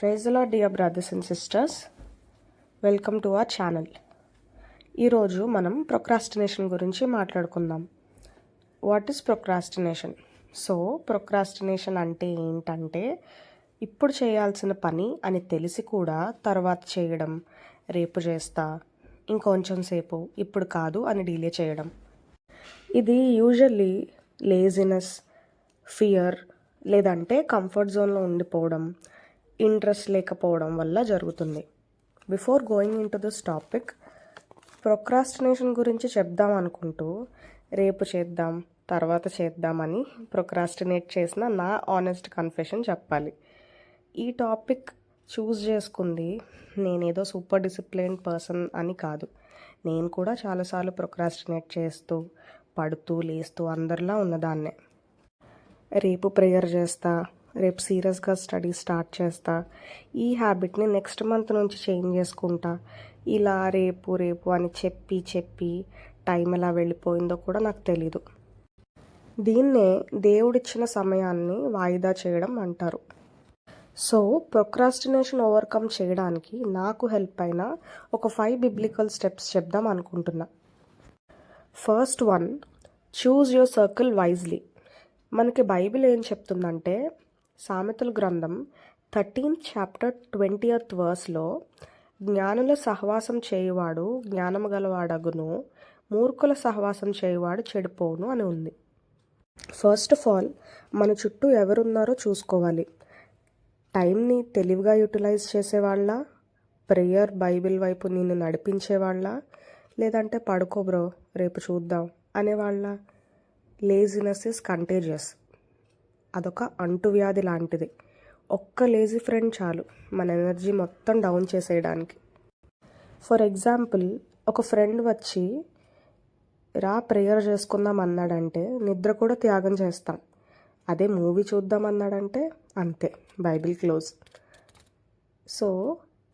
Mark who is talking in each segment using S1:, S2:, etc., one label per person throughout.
S1: Praise the lord dear brothers and sisters, welcome to our channel. ఈరోజు మనం procrastination గురించి మాట్లాడుకుందాం. What is procrastination? So procrastination అంటే ఏంటంటే, ఇప్పుడు చేయాల్సిన పని అని తెలిసి కూడా తర్వాత చేయడం, రేపు చేస్తా, ఇంకొంచెం సేపు, ఇప్పుడు కాదు అని డిలే చేయడం. ఇది యూజువల్లీ లేజినెస్, ఫియర్ లేదంటే కంఫర్ట్ జోన్లో ఉండిపోవడం, ఇంట్రెస్ట్ లేకపోవడం వల్ల జరుగుతుంది. Before going in to this topic, procrastination గురించి చెప్దాం అనుకుంటూ రేపు చేద్దాం, తర్వాత చేద్దామని ప్రొక్రాస్టినేట్ చేసిన నా ఆనెస్ట్ కన్ఫెషన్ చెప్పాలి. ఈ టాపిక్ చూస్ చేసుకుంది నేనేదో సూపర్ డిసిప్లైన్డ్ పర్సన్ అని కాదు. నేను కూడా చాలాసార్లు ప్రొక్రాస్టినేట్ చేస్తూ, పడుతూ లేస్తూ అందరిలా ఉన్నదాన్నే. రేపు ప్రేయర్ చేస్తా, రేపు సీరియస్గా స్టడీ స్టార్ట్ చేస్తా, ఈ హ్యాబిట్ని నెక్స్ట్ మంత్ నుంచి చేంజ్ చేసుకుంటా, ఇలా రేపు రేపు అని చెప్పి టైం ఎలా వెళ్ళిపోయిందో కూడా నాకు తెలీదు. దీన్నే దేవుడిచ్చిన సమయాన్ని వాయిదా చేయడం అంటారు. సో ప్రొక్రాస్టినేషన్ ఓవర్కమ్ చేయడానికి నాకు హెల్ప్ అయిన ఒక 5 బిబ్లికల్ స్టెప్స్ చెప్దాం అనుకుంటున్నా. First one, choose your circle wisely. మనకి బైబిల్ ఏం చెప్తుందంటే, సామెతల గ్రంథం 13th chapter 20th verseలో, జ్ఞానుల సహవాసం చేయువాడు జ్ఞానము గలవాడగును, మూర్ఖుల సహవాసం చేయువాడు చెడిపోవును అని ఉంది. ఫస్ట్ ఆఫ్ ఆల్ మన చుట్టూ ఎవరున్నారో చూసుకోవాలి. టైంని తెలివిగా యూటిలైజ్ చేసేవాళ్ళ, ప్రేయర్ బైబిల్ వైపు నిన్ను నడిపించేవాళ్ళ, లేదంటే పడుకో బ్రో రేపు చూద్దాం అనేవాళ్ళ. Laziness is contagious. అదొక అంటువ్యాధి లాంటిది. ఒక్క లేజీ ఫ్రెండ్ చాలు మన ఎనర్జీ మొత్తం డౌన్ చేసేయడానికి. ఫర్ ఎగ్జాంపుల్, ఒక ఫ్రెండ్ వచ్చి రా ప్రేయర్ చేసుకుందాం అన్నాడంటే నిద్ర కూడా త్యాగం చేస్తాం. అదే మూవీ చూద్దాం అన్నాడంటే అంతే, Bible close. So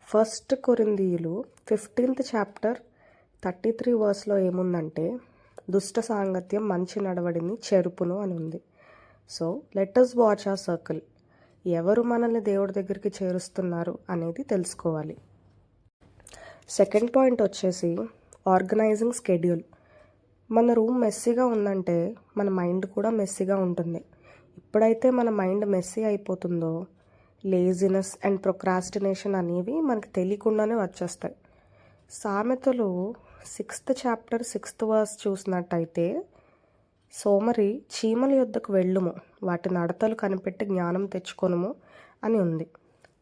S1: 1 కొరింథీయులు 15th chapter 33 verseలో ఏముందంటే, దుష్ట సాంగత్యం మంచి నడవడిని చెరుపును అని ఉంది. So let us watch our circle. ఎవరు మనల్ని దేవుడి దగ్గరికి చేరుస్తున్నారు అనేది తెలుసుకోవాలి. సెకండ్ పాయింట్ వచ్చేసి ఆర్గనైజింగ్ స్కెడ్యూల్. మన రూమ్ మెస్సీగా ఉందంటే మన మైండ్ కూడా మెస్సీగా ఉంటుంది. ఎప్పుడైతే మన మైండ్ మెస్సీ అయిపోతుందో, లేజినెస్ అండ్ ప్రొక్రాస్టినేషన్ అనేవి మనకు తెలియకుండానే వచ్చేస్తాయి. సామెతలు 6th chapter 6th verse చూసినట్టయితే, సోమరి చీమల యొద్దకు వెళ్ళుము, వాటి నడతలు కనిపెట్టి జ్ఞానం తెచ్చుకొనుము అని ఉంది.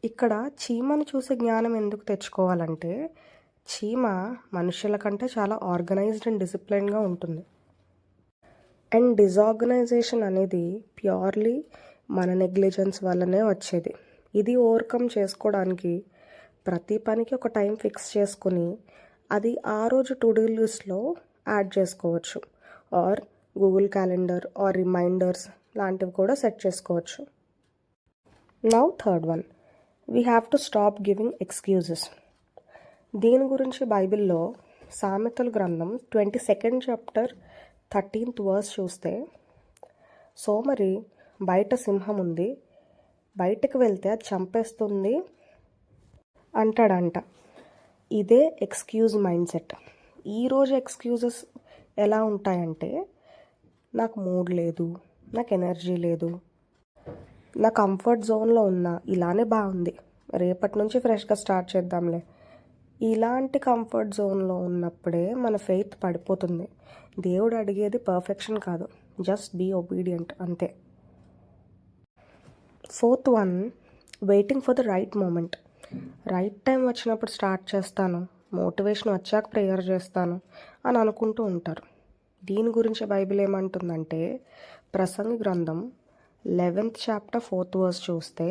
S1: ఇక్కడ చీమను చూసి జ్ఞానం ఎందుకు తెచ్చుకోవాలంటే, చీమ మనుషుల కంటే చాలా ఆర్గనైజ్డ్ అండ్ డిసిప్లైన్గా ఉంటుంది. అండ్ డిజార్గనైజేషన్ అనేది ప్యూర్లీ మన నెగ్లిజెన్స్ వల్లనే వచ్చేది. ఇది ఓవర్కమ్ చేసుకోవడానికి ప్రతి పనికి ఒక టైం ఫిక్స్ చేసుకుని అది ఆ రోజు టు డూ లిస్ట్లో యాడ్ చేసుకోవచ్చు. Or Google calendar or reminders లాంటివి కూడా సెట్ చేసుకోవచ్చు. Now third one, we have to stop giving excuses. దీని గురించి బైబిల్లో సామెతల గ్రంథం 22nd chapter 13th verse చూస్తే, సోమరి బయట సింహం ఉంది, బయటకు వెళ్తే అది చంపేస్తుంది అంటాడంట. ఇదే ఎక్స్క్యూజ్ మైండ్ సెట్. ఈరోజు ఎక్స్క్యూజెస్ ఎలా ఉంటాయంటే, నాకు మూడ్ లేదు, నాకు ఎనర్జీ లేదు, నా కంఫర్ట్ జోన్లో ఉన్నా ఇలానే బాగుంది, రేపటి నుంచి ఫ్రెష్గా స్టార్ట్ చేద్దాంలే. ఇలాంటి కంఫర్ట్ జోన్లో ఉన్నప్పుడే మన ఫెయిత్ పడిపోతుంది. దేవుడు అడిగేది పర్ఫెక్షన్ కాదు, జస్ట్ బీ ఒబీడియంట్ అంతే. Fourth one, waiting for the right moment. Right time వచ్చినప్పుడు స్టార్ట్ చేస్తాను, మోటివేషన్ వచ్చాక ప్రేయర్ చేస్తాను అని అనుకుంటూ ఉంటారు. దీని గురించి బైబిల్ ఏమంటుందంటే, ప్రసంగి గ్రంథం 11th chapter 4th verse చూస్తే,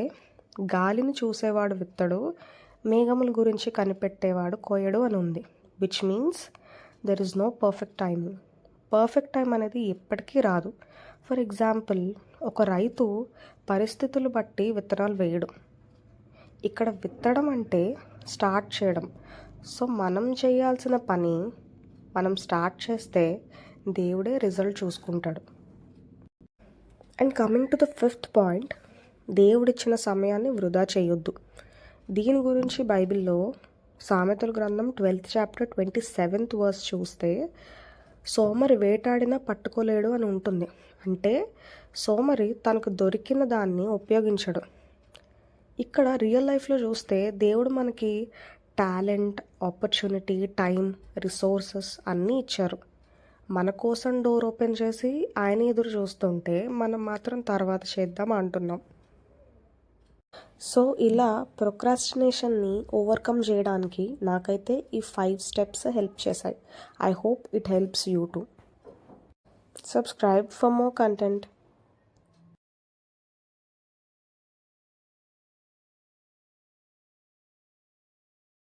S1: గాలిని చూసేవాడు విత్తడు, మేఘముల గురించి కనిపెట్టేవాడు కోయడు అని ఉంది. Which means there is no perfect timing. Perfect time అనేది ఎప్పటికీ రాదు. ఫర్ ఎగ్జాంపుల్, ఒక రైతు పరిస్థితులు బట్టి విత్తనాలు వేయడు. ఇక్కడ విత్తడం అంటే స్టార్ట్ చేయడం. సో మనం చేయాల్సిన పని మనం స్టార్ట్ చేస్తే దేవుడే రిజల్ట్ చూసుకుంటాడు. And coming to the 5th point, దేవుడిచ్చిన సమయాన్ని వృధా చేయొద్దు. దీని గురించి బైబిల్లో సామెతల గ్రంథం 12th చాప్టర్ 27th వర్స్ చూస్తే సోమరి వేటాడినా పట్టుకోలేడు అని ఉంటుంది. అంటే సోమరి తనకు దొరికిన దాన్ని ఉపయోగించడు. ఇక్కడ రియల్ లైఫ్లో చూస్తే దేవుడు మనకి టాలెంట్, ఆపర్చునిటీ, టైం, రిసోర్సెస్ అన్నీ ఇచ్చారు. మన కోసం డోర్ ఓపెన్ చేసి ఆయన ఎదురు చూస్తుంటే మనం మాత్రం తర్వాత చేద్దాం అంటున్నాం. సో ఇలా ప్రొక్రాస్టినేషన్ని ఓవర్కమ్ చేయడానికి నాకైతే ఈ 5 steps హెల్ప్ చేశాయి. I hope it helps you to. Subscribe for more content.